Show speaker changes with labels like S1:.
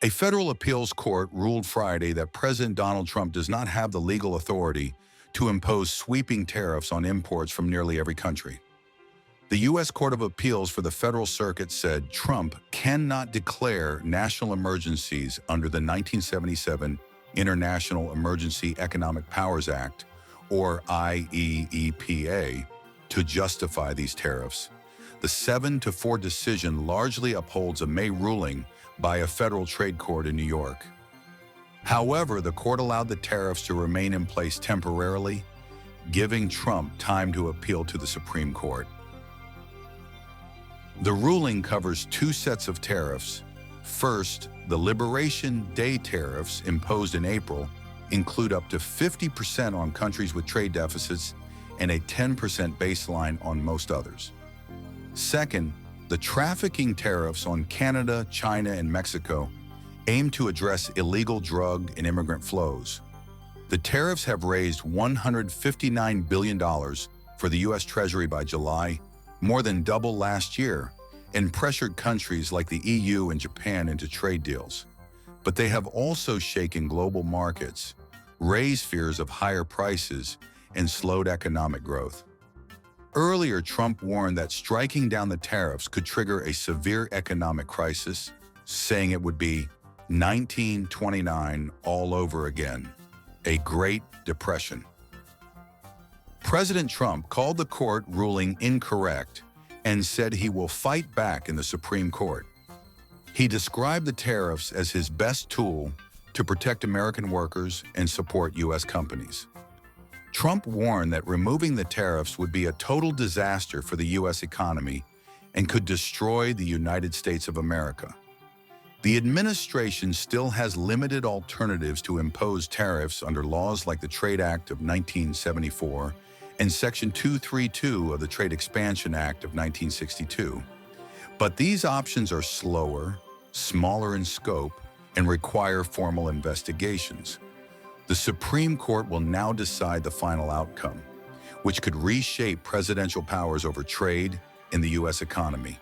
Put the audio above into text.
S1: A federal appeals court ruled Friday that President Donald Trump does not have the legal authority to impose sweeping tariffs on imports from nearly every country. The U.S. Court of Appeals for the Federal Circuit said Trump cannot declare national emergencies under the 1977 International Emergency Economic Powers Act, or IEEPA, to justify these tariffs. The 7-4 decision largely upholds a May ruling by a federal trade court in New York. However, the court allowed the tariffs to remain in place temporarily, giving Trump time to appeal to the Supreme Court. The ruling covers two sets of tariffs. First, the Liberation Day tariffs imposed in April include up to 50% on countries with trade deficits and a 10% baseline on most others. Second, the trafficking tariffs on Canada, China, and Mexico aim to address illegal drug and immigrant flows. The tariffs have raised $159 billion for the U.S. Treasury by July, more than double last year, and pressured countries like the EU and Japan into trade deals. But they have also shaken global markets, raised fears of higher prices, and slowed economic growth. Earlier, Trump warned that striking down the tariffs could trigger a severe economic crisis, saying it would be 1929 all over again, a Great Depression. President Trump called the court ruling incorrect and said he will fight back in the Supreme Court. He described the tariffs as his best tool to protect American workers and support U.S. companies. Trump warned that removing the tariffs would be a total disaster for the U.S. economy and could destroy the United States of America. The administration still has limited alternatives to impose tariffs under laws like the Trade Act of 1974 and Section 232 of the Trade Expansion Act of 1962. But these options are slower, smaller in scope, and require formal investigations. The Supreme Court will now decide the final outcome, which could reshape presidential powers over trade in the U.S. economy.